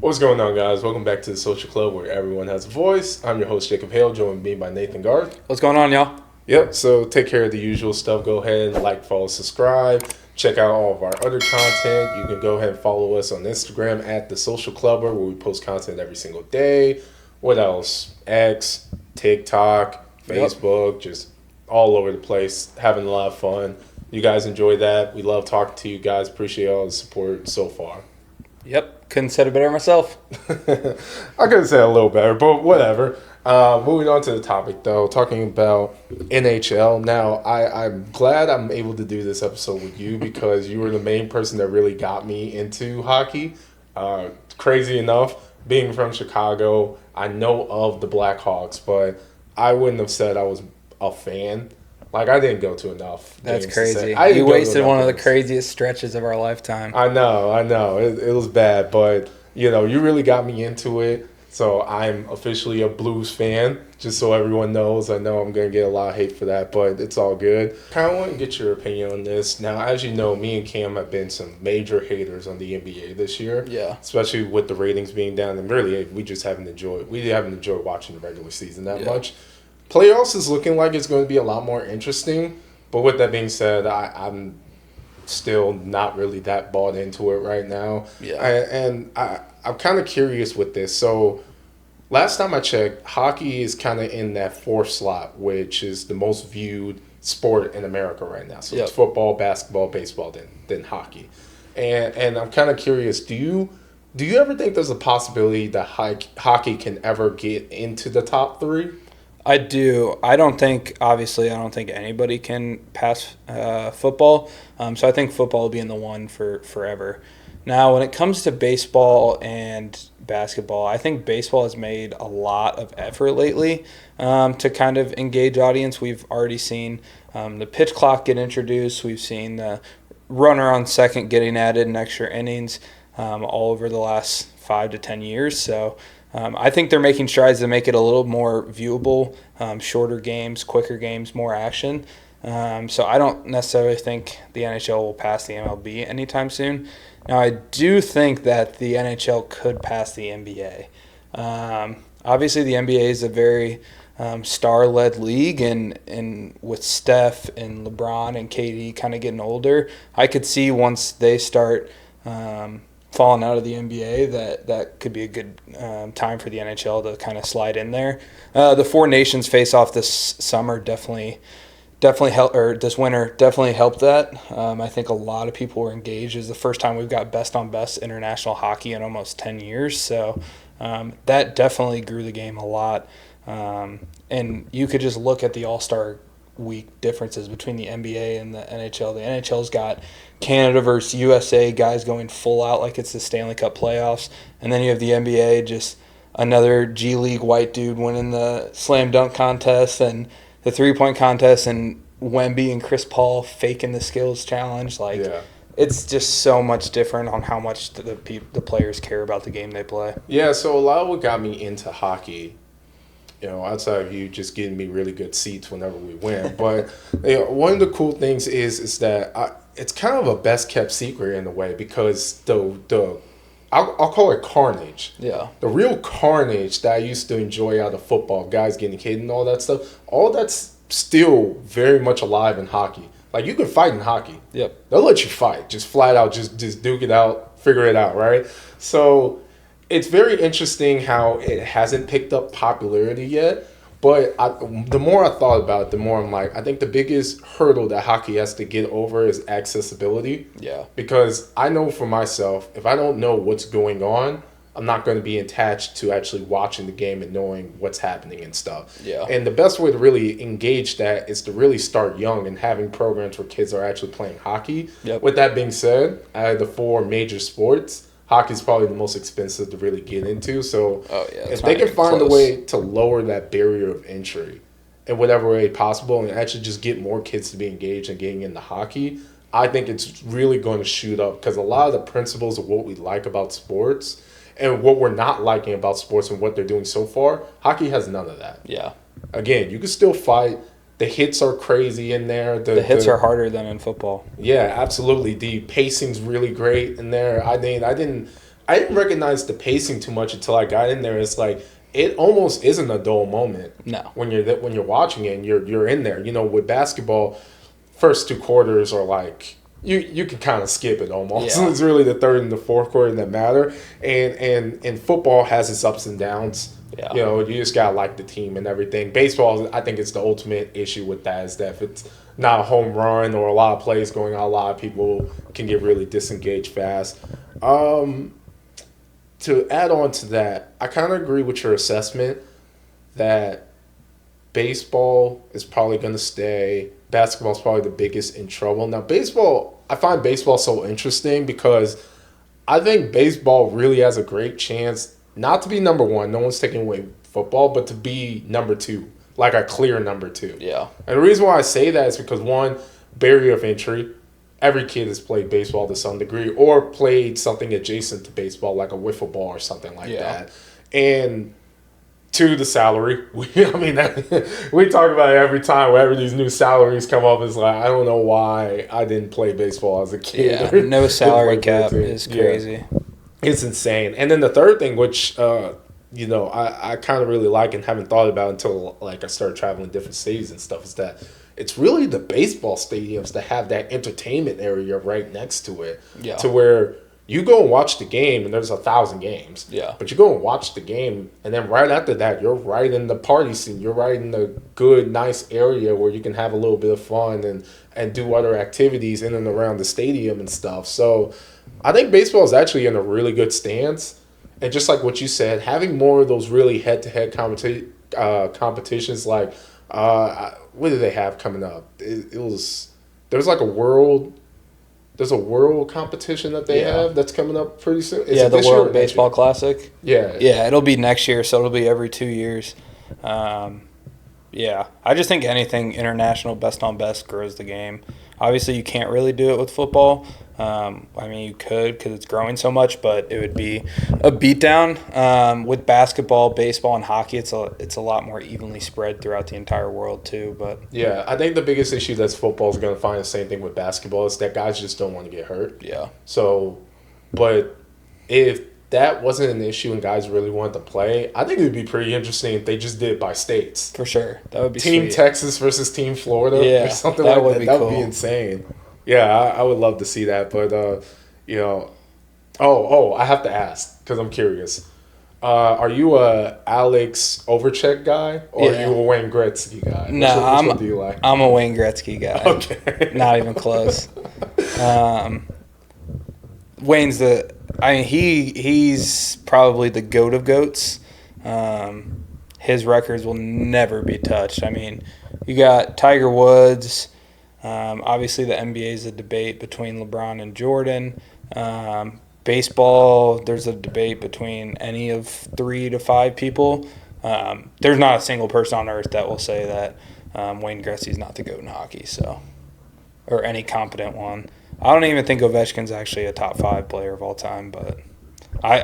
What's going on, guys? Welcome back to the Social Club where everyone has a voice. I'm your host, Jacob Hale, joined me by Nathan Garth. What's going on, y'all? Yep, so take care of the usual stuff. Go ahead and like, follow, subscribe. Check out all of our other content. You can go ahead and follow us on Instagram at The Social Clubber, where we post content every single day. What else? X, TikTok, Facebook, just all over the place. Having a lot of fun. You guys enjoy that. We love talking to you guys. Appreciate all the support so far. Yep, couldn't said it better myself. I could have said a little better, but whatever. Moving on to the topic, though, talking about NHL. Now, I'm glad I'm able to do this episode with you because you were the main person that really got me into hockey. Crazy enough, being from Chicago, I know of the Blackhawks, but I wouldn't have said I was a fan. Like, I didn't go to enough. That's crazy. You wasted one of the craziest stretches of our lifetime. I know. It was bad, but, you really got me into it. So I'm officially a Blues fan, just so everyone knows. I know I'm going to get a lot of hate for that, but it's all good. Kind of want to get your opinion on this. Now, as you know, me and Cam have been some major haters on the NBA this year. Yeah. Especially with the ratings being down. And really, we haven't enjoyed watching the regular season that much. Playoffs is looking like it's going to be a lot more interesting. But with that being said, I'm still not really that bought into it right now. Yeah. I'm kind of curious with this. So last time I checked, hockey is kind of in that fourth slot, which is the most viewed sport in America right now. So it's football, basketball, baseball, then hockey. And I'm kind of curious, do you ever think there's a possibility that hockey can ever get into the top three? I do. I don't think anybody can pass football. So I think football will be in the one for forever. Now, when it comes to baseball and basketball, I think baseball has made a lot of effort lately to kind of engage audience. We've already seen the pitch clock get introduced. We've seen the runner on second getting added in extra innings all over the last 5 to 10 years. So I think they're making strides to make it a little more viewable, shorter games, quicker games, more action. So I don't necessarily think the NHL will pass the MLB anytime soon. Now, I do think that the NHL could pass the NBA. Obviously, the NBA is a very star-led league, and with Steph and LeBron and KD kind of getting older, I could see once they start falling out of the NBA that could be a good time for the NHL to kind of slide in there. The Four Nations face-off this summer definitely helped, or this winter definitely helped that. I think a lot of people were engaged. It's the first time we've got best-on-best international hockey in almost 10 years, so that definitely grew the game a lot. And you could just look at the All-Star Week differences between the NBA and the NHL. The NHL's got Canada versus USA guys going full out like it's the Stanley Cup playoffs, and then you have the NBA, just another G League white dude winning the slam dunk contest and the 3-point contest, and Wemby and Chris Paul faking the skills challenge. It's just so much different on how much the players care about the game they play. Yeah, so a lot of what got me into hockey, outside of you just getting me really good seats whenever we win, but one of the cool things is that it's kind of a best kept secret in a way, because I'll call it carnage. Yeah. The real carnage that I used to enjoy out of football, guys getting hit and all that stuff, all that's still very much alive in hockey. Like, you can fight in hockey. Yep. They'll let you fight. Just flat out, just duke it out, figure it out, right? So it's very interesting how it hasn't picked up popularity yet. But the more I thought about it, the more I'm like, I think the biggest hurdle that hockey has to get over is accessibility. Yeah. Because I know for myself, if I don't know what's going on, I'm not going to be attached to actually watching the game and knowing what's happening and stuff. Yeah. And the best way to really engage that is to really start young and having programs where kids are actually playing hockey. Yep. With that being said, out of the 4 major sports, hockey is probably the most expensive to really get into. So if they can find a way to lower that barrier of entry in whatever way possible and actually just get more kids to be engaged in getting into hockey, I think it's really going to shoot up, because a lot of the principles of what we like about sports and what we're not liking about sports and what they're doing so far, hockey has none of that. Yeah. Again, you can still fight. The hits are crazy in there. The hits are harder than in football. Yeah, absolutely. The pacing's really great in there. I didn't I didn't recognize the pacing too much until I got in there. It's like it almost isn't a dull moment. No. When you're watching it and you're in there. With basketball, first 2 quarters are like you can kind of skip it almost. Yeah. It's really the third and the fourth quarter that matter. And football has its ups and downs. Yeah. You just gotta like the team and everything. Baseball, I think it's the ultimate issue with that is that if it's not a home run or a lot of plays going on, a lot of people can get really disengaged fast. To add on to that, I kind of agree with your assessment that baseball is probably going to stay. Basketball is probably the biggest in trouble. Now, I find baseball so interesting because I think baseball really has a great chance not to be number one. No one's taking away football, but to be number 2, like a clear number 2. Yeah. And the reason why I say that is because, one, barrier of entry. Every kid has played baseball to some degree or played something adjacent to baseball, like a wiffle ball or something like that. And 2, the salary. We talk about it every time. Whenever these new salaries come up, it's like, I don't know why I didn't play baseball as a kid. Yeah, no salary cap is crazy. Yeah. It's insane. And then the third thing, which I kind of really like and haven't thought about until like I started traveling different cities and stuff, is that it's really the baseball stadiums that have that entertainment area right next to it. Yeah. To where you go and watch the game, and there's 1,000 games. Yeah. But you go and watch the game, and then right after that, you're right in the party scene. You're right in the good, nice area where you can have a little bit of fun and do other activities in and around the stadium and stuff. So I think baseball is actually in a really good stance. And just like what you said, having more of those really head-to-head competitions like what do they have coming up? There's a world competition that they have that's coming up pretty soon. Is the World Baseball Classic. Yeah. Yeah, it'll be next year, so it'll be every 2 years. Yeah, I just think anything international, best on best, grows the game. Obviously, you can't really do it with football. You could because it's growing so much, but it would be a beatdown. With basketball, baseball, and hockey, it's a lot more evenly spread throughout the entire world too. But yeah, I think the biggest issue that football is going to find the same thing with basketball is that guys just don't want to get hurt. Yeah. So, but if that wasn't an issue and guys really wanted to play, I think it would be pretty interesting if they just did it by states. For sure. That would be Team sweet. Texas versus Team Florida or something that like would that. Be that cool. would be insane. Yeah, I would love to see that. But, I have to ask because I'm curious. Are you a Alex Ovechkin guy or are you a Wayne Gretzky guy? No, which one do you like? I'm a Wayne Gretzky guy. Okay. Not even close. Wayne's he's probably the GOAT of GOATs. His records will never be touched. You got Tiger Woods. Obviously, the NBA is a debate between LeBron and Jordan. Baseball, there's a debate between any of 3 to 5 people. There's not a single person on earth that will say that Wayne Gretzky's not the GOAT in hockey, or any competent one. I don't even think Ovechkin's actually a top 5 player of all time, but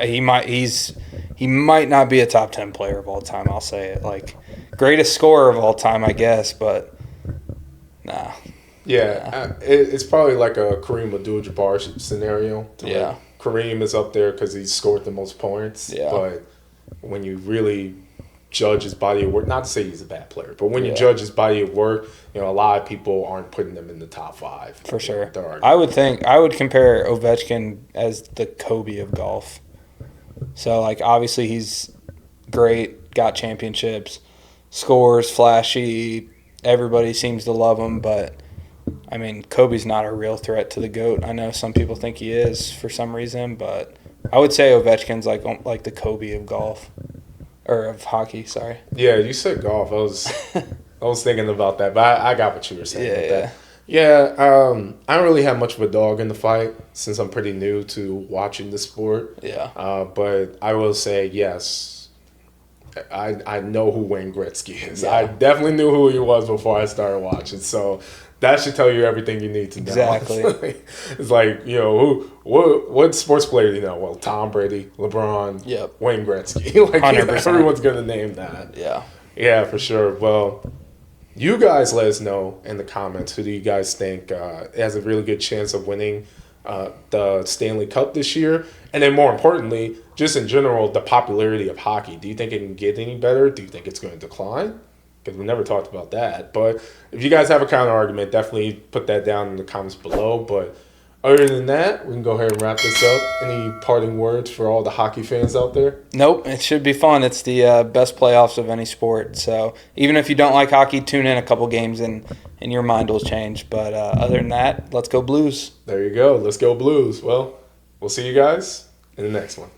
he might not be a top 10 player of all time. I'll say it. Like, greatest scorer of all time, I guess, but nah. Yeah, it's probably like a Kareem Abdul-Jabbar scenario. Yeah. Kareem is up there because he scored the most points. Yeah. But when you really judge his body of work, not to say he's a bad player, but when you judge his body of work, a lot of people aren't putting him in the top 5. For sure. I would compare Ovechkin as the Kobe of golf. So, obviously he's great, got championships, scores, flashy, everybody seems to love him, but Kobe's not a real threat to the GOAT. I know some people think he is for some reason, but I would say Ovechkin's like the Kobe of golf. Or of hockey, sorry. Yeah, you said golf. I was thinking about that, but I got what you were saying with that. Yeah, I don't really have much of a dog in the fight since I'm pretty new to watching the sport. Yeah. But I will say, yes, I know who Wayne Gretzky is. Yeah. I definitely knew who he was before I started watching, so that should tell you everything you need to know. Exactly. It's like, what sports player do you know? Well, Tom Brady, LeBron, Wayne Gretzky. 100%. Everyone's going to name that. Yeah. Yeah, for sure. Well, you guys let us know in the comments who do you guys think has a really good chance of winning the Stanley Cup this year? And then more importantly, just in general, the popularity of hockey. Do you think it can get any better? Do you think it's going to decline? Because we never talked about that. But if you guys have a counter argument, definitely put that down in the comments below. But other than that, we can go ahead and wrap this up. Any parting words for all the hockey fans out there? Nope, it should be fun. It's the best playoffs of any sport. So even if you don't like hockey, tune in a couple games and your mind will change. But other than that, let's go Blues. There you go. Let's go Blues. Well, we'll see you guys in the next one.